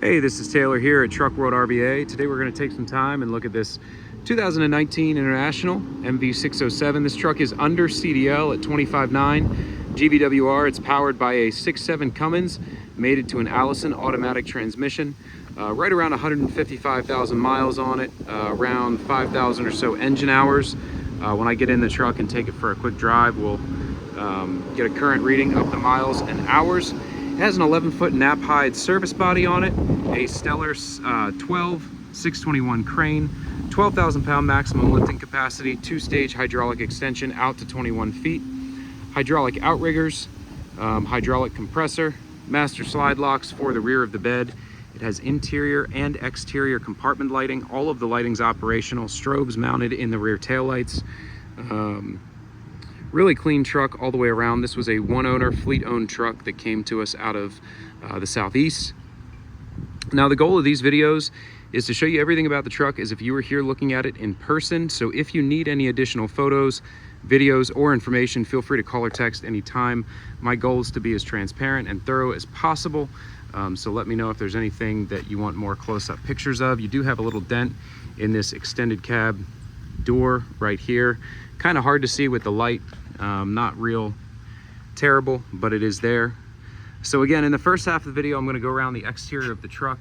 Hey, this is Taylor here at Truck World RVA. Today we're going to take some time and look at this 2019 International MV607. This truck is under CDL at 25.9 GVWR. It's powered by a 6.7 Cummins, mated to an Allison automatic transmission. Right around 155,000 miles on it, around 5,000 or so engine hours. When I get in the truck and take it for a quick drive, we'll get a current reading of the miles and hours. It has an 11-foot Knapheide service body on it, a Stellar 621 crane, 12,000 pound maximum lifting capacity, 2-stage hydraulic extension out to 21 feet, hydraulic outriggers, hydraulic compressor, master slide locks for the rear of the bed. It has interior and exterior compartment lighting. All of the lighting's operational, strobes mounted in the rear taillights. Really clean truck all the way around. This was a one-owner, fleet-owned truck that came to us out of the Southeast. Now, the goal of these videos is to show you everything about the truck as if you were here looking at it in person. So if you need any additional photos, videos, or information, feel free to call or text anytime. My goal is to be as transparent and thorough as possible. So let me know if there's anything that you want more close-up pictures of. You do have a little dent in this extended cab door right here. Kind of hard to see with the light. Not real terrible, but it is there. So again, in the first half of the video, I'm going to go around the exterior of the truck,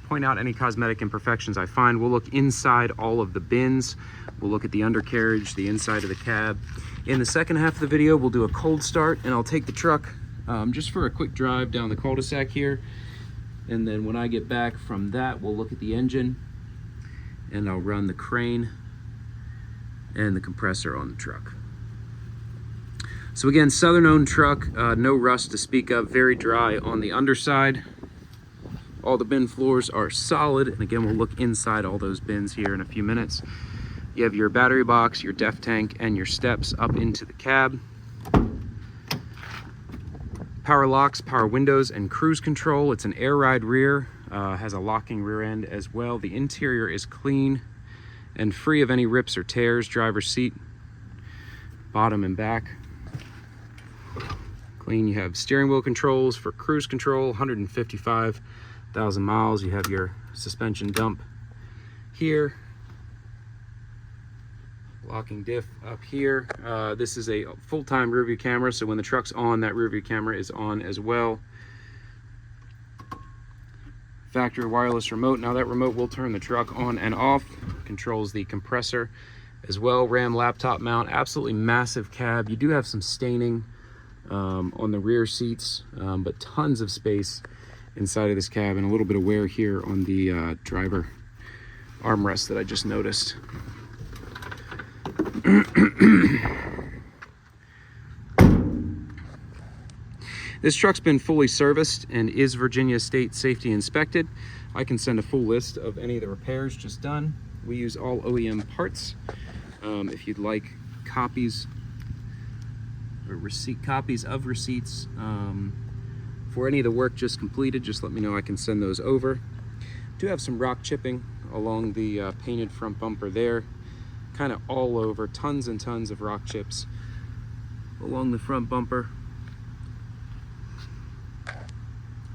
point out any cosmetic imperfections I find. We'll look inside all of the bins. We'll look at the undercarriage, the inside of the cab. In the second half of the video, we'll do a cold start, and I'll take the truck just for a quick drive down the cul-de-sac here. And then when I get back from that, we'll look at the engine, and I'll run the crane and the compressor on the truck. So again, Southern-owned truck, no rust to speak of, very dry on the underside. All the bin floors are solid, and again, we'll look inside all those bins here in a few minutes. You have your battery box, your DEF tank, and your steps up into the cab. Power locks, power windows, and cruise control. It's an air ride rear, has a locking rear end as well. The interior is clean and free of any rips or tears. Driver's seat, bottom and back. Clean. You have steering wheel controls for cruise control, 155,000 miles. You have your suspension dump here. Locking diff up here. This is a full-time rear view camera, so when the truck's on, that rear view camera is on as well. Factory wireless remote. Now that remote will turn the truck on and off. Controls the compressor as well. RAM laptop mount. Absolutely massive cab. You do have some staining on the rear seats, but tons of space inside of this cab, and a little bit of wear here on the driver armrest that I just noticed. This truck's been fully serviced and is Virginia State Safety inspected. I can send a full list of any of the repairs just done. We use all OEM parts. If you'd like copies or copies of receipts for any of the work just completed, just let me know. I can send those over. Do have some rock chipping along the painted front bumper there, kind of all over. Tons and tons of rock chips along the front bumper.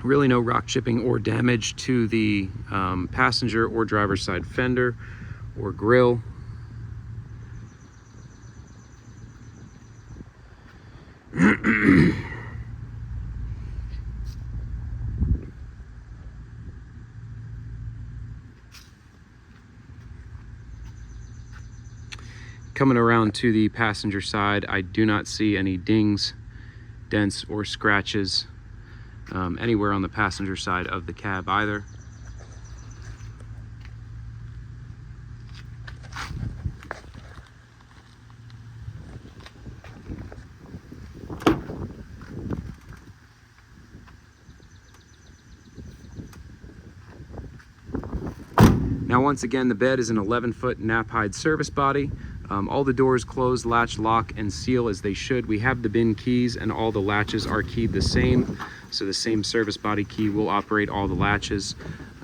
Really no rock chipping or damage to the passenger or driver's side fender or grille. Coming around to the passenger side, I do not see any dings, dents, or scratches anywhere on the passenger side of the cab either. Now, once again, the bed is an 11-foot Knapheide service body. All the doors close, latch, lock, and seal as they should. We have the bin keys, and all the latches are keyed the same. So the same service body key will operate all the latches.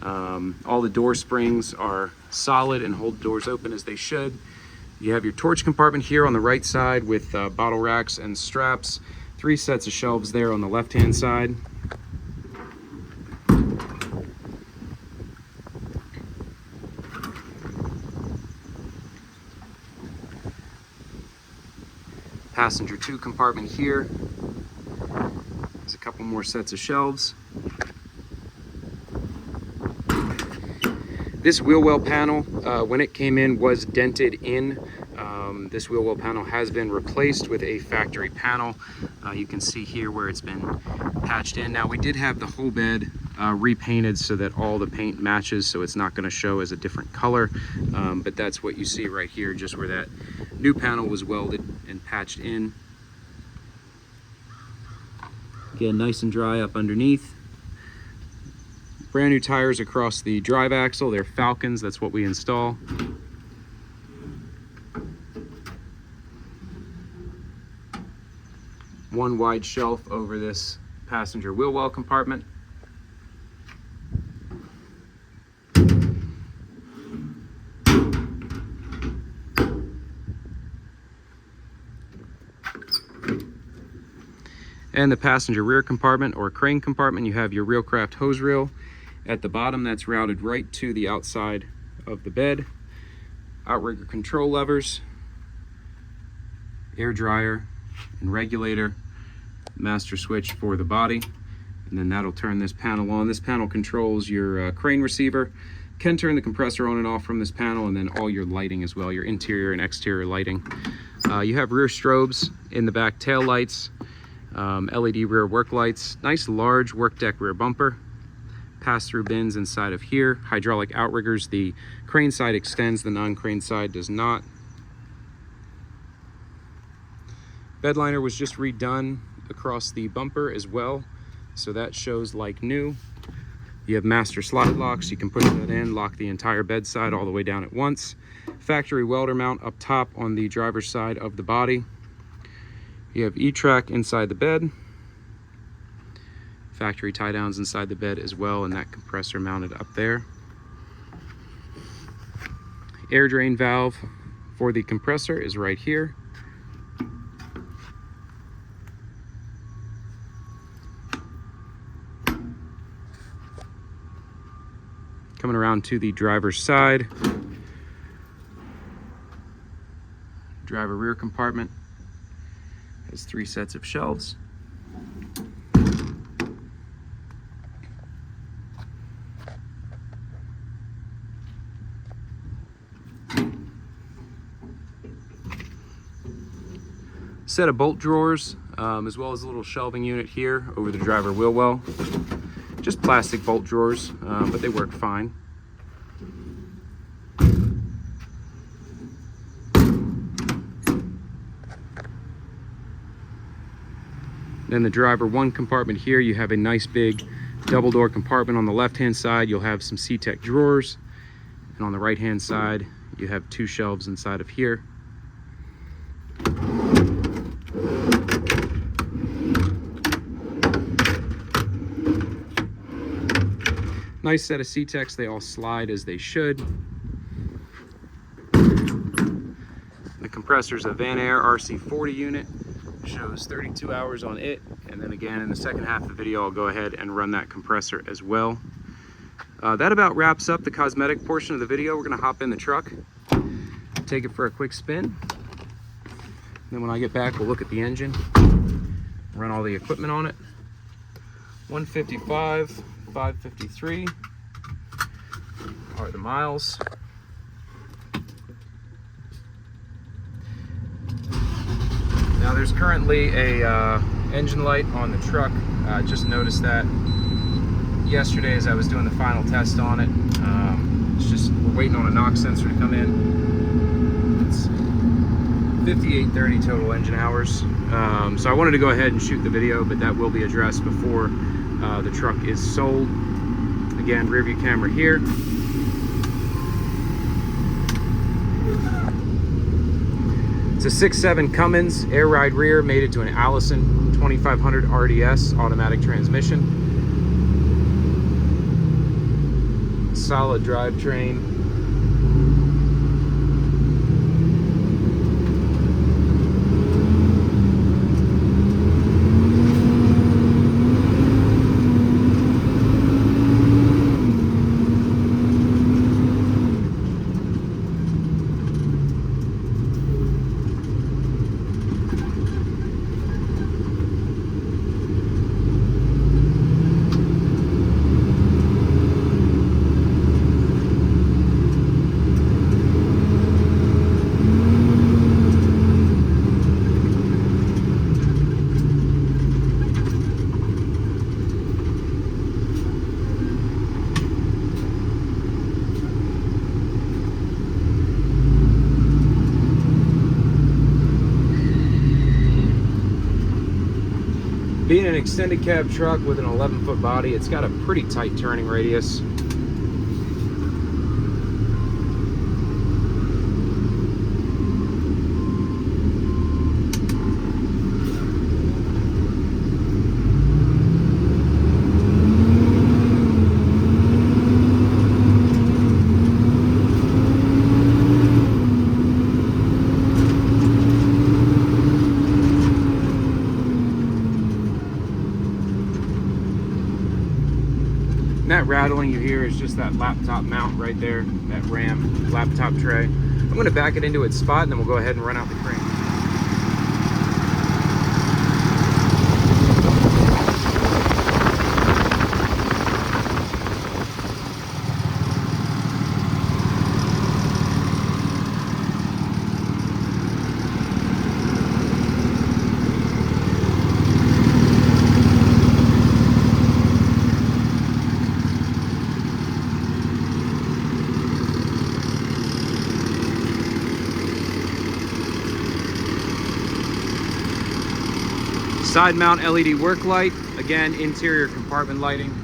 All the door springs are solid and hold the doors open as they should. You have your torch compartment here on the right side with bottle racks and straps. 3 sets of shelves there on the left-hand side. Passenger 2 compartment here. There's a couple more sets of shelves. This wheel well panel, when it came in, was dented in. This wheel well panel has been replaced with a factory panel. You can see here where it's been patched in. Now, we did have the whole bed repainted so that all the paint matches, so it's not going to show as a different color, but that's what you see right here, just where that new panel was welded and patched in. Again, nice and dry up underneath. Brand new tires across the drive axle. They're Falcons, that's what we install. One wide shelf over this passenger wheel well compartment. And the passenger rear compartment or crane compartment, you have your Reelcraft hose reel. At the bottom, that's routed right to the outside of the bed. Outrigger control levers, air dryer and regulator, master switch for the body, and then that'll turn this panel on. This panel controls your crane receiver. Can turn the compressor on and off from this panel, and then all your lighting as well, your interior and exterior lighting. You have rear strobes in the back, tail lights, LED rear work lights, nice large work deck rear bumper, pass-through bins inside of here, hydraulic outriggers. The crane side extends, the non-crane side does not. Bed liner was just redone across the bumper as well, so that shows like new. You have master slide locks. You can push that in, lock the entire bed side all the way down at once. Factory welder mount up top on the driver's side of the body. You have E-track inside the bed. Factory tie downs inside the bed as well, and that compressor mounted up there. Air drain valve for the compressor is right here. Coming around to the driver's side, driver rear compartment has 3 sets of shelves. Set of bolt drawers, as well as a little shelving unit here over the driver wheel well. Just plastic bolt drawers, but they work fine. Then the driver 1 compartment here, you have a nice big double door compartment. On the left hand side, you'll have some C-Tech drawers, and on the right hand side, you have 2 shelves inside of here. Nice set of C-Techs, they all slide as they should. The compressor's a Van Air RC40 unit, shows 32 hours on it, and then again in the second half of the video I'll go ahead and run that compressor as well. That about wraps up the cosmetic portion of the video. We're going to hop in the truck, take it for a quick spin, then when I get back we'll look at the engine, run all the equipment on it. 155, 553 are the miles. Now there's currently a engine light on the truck. Just noticed that yesterday as I was doing the final test on it. It's just, we're waiting on a knock sensor to come in. It's 5830 total engine hours. So I wanted to go ahead and shoot the video, but that will be addressed before the truck is sold. Again, rear view camera here. It's a 6.7 Cummins air ride rear, mated to an Allison 2500 RDS automatic transmission. Solid drivetrain. Being an extended cab truck with an 11-foot body, it's got a pretty tight turning radius. That rattling you hear is just that laptop mount right there, that RAM laptop tray. I'm going to back it into its spot and then we'll go ahead and run out the crane. Side mount LED work light, again interior compartment lighting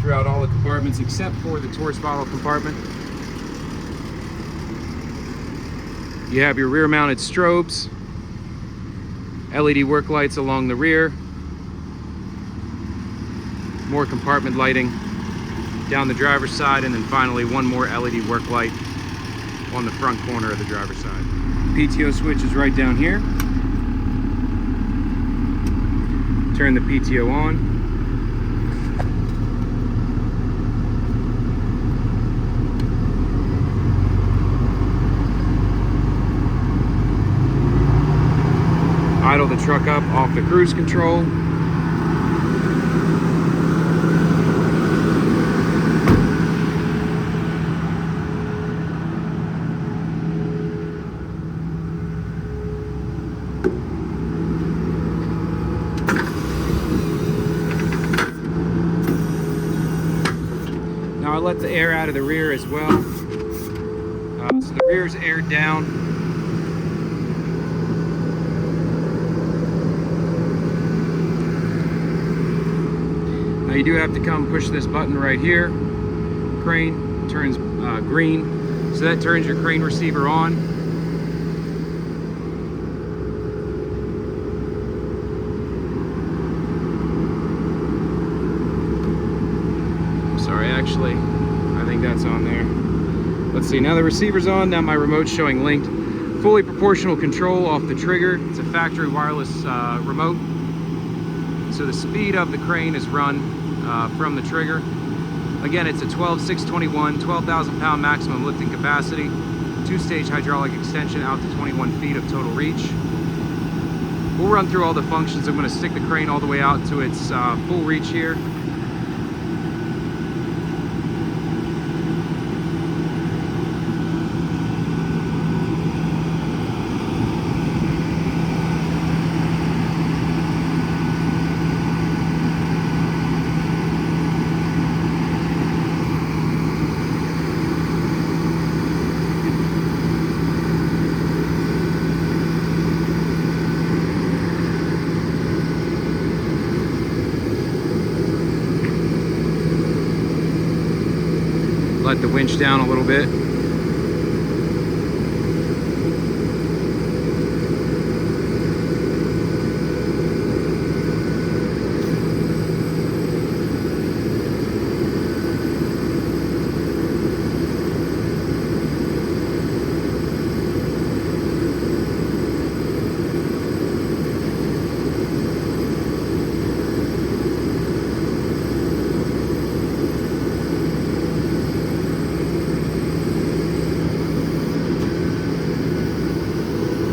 throughout all the compartments except for the tourist bottle compartment. You have your rear mounted strobes, LED work lights along the rear, more compartment lighting down the driver's side, and then finally one more LED work light on the front corner of the driver's side. PTO switch is right down here. Turn the PTO on. Idle the truck up off the cruise control. Now I let the air out of the rear as well. So the rear is aired down. Now you do have to come push this button right here. Crane turns green. So that turns your crane receiver on. Actually, I think that's on there. Let's see, now the receiver's on, now my remote's showing linked. Fully proportional control off the trigger. It's a factory wireless remote. So the speed of the crane is run from the trigger. Again, it's a 12,621, 12,000 pound maximum lifting capacity, 2-stage hydraulic extension out to 21 feet of total reach. We'll run through all the functions. I'm going to stick the crane all the way out to its full reach here. Let the winch down a little bit.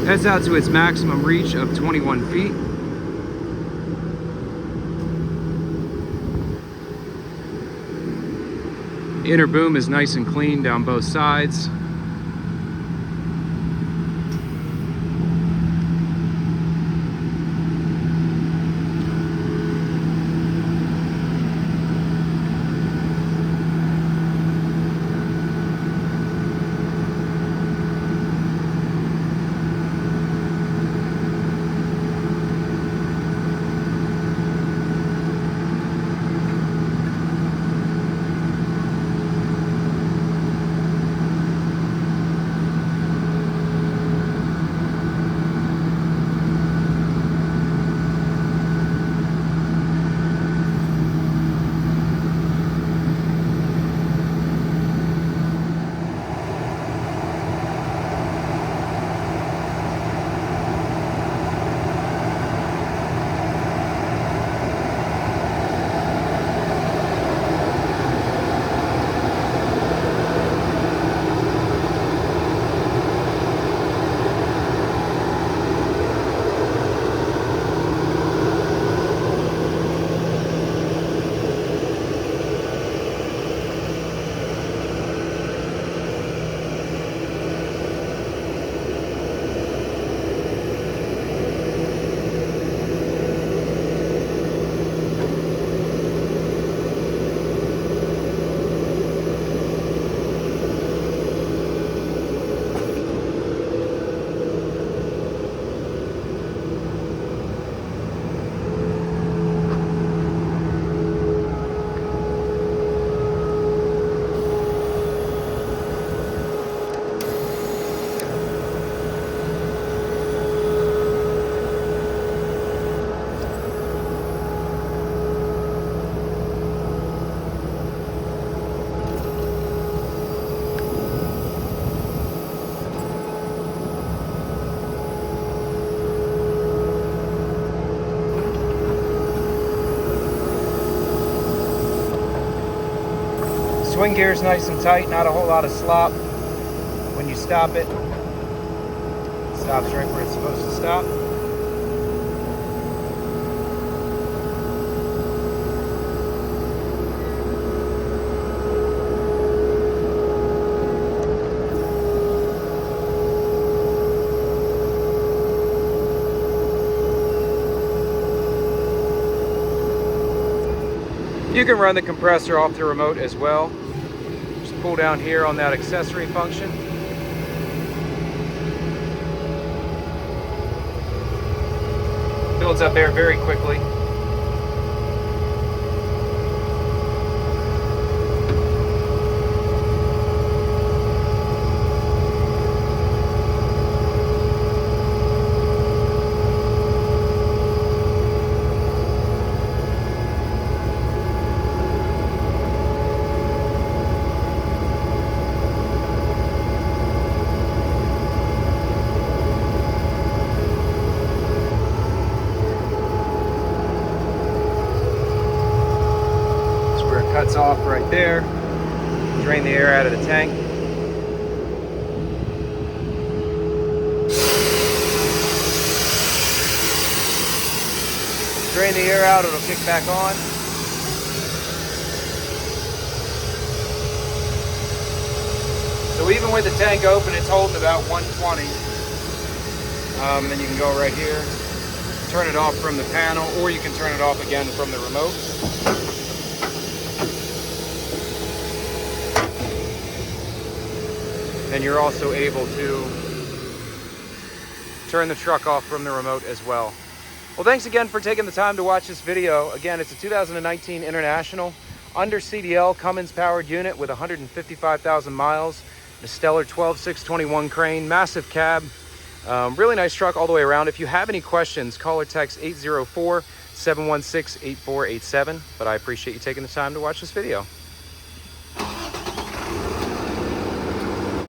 That's out to its maximum reach of 21 feet. Inner boom is nice and clean down both sides. Swing gear is nice and tight, not a whole lot of slop. When you stop it, it stops right where it's supposed to stop. You can run the compressor off the remote as well. Just pull down here on that accessory function. Builds up air very quickly. Cuts off right there. Drain the air out of the tank. Drain the air out, it'll kick back on. So even with the tank open, it's holding about 120. Then you can go right here, turn it off from the panel, or you can turn it off again from the remote. And you're also able to turn the truck off from the remote as well. Well, thanks again for taking the time to watch this video. Again, it's a 2019 International under CDL Cummins powered unit with 155,000 miles, a stellar 12.621 crane, massive cab, really nice truck all the way around. If you have any questions, call or text 804-716-8487. But I appreciate you taking the time to watch this video.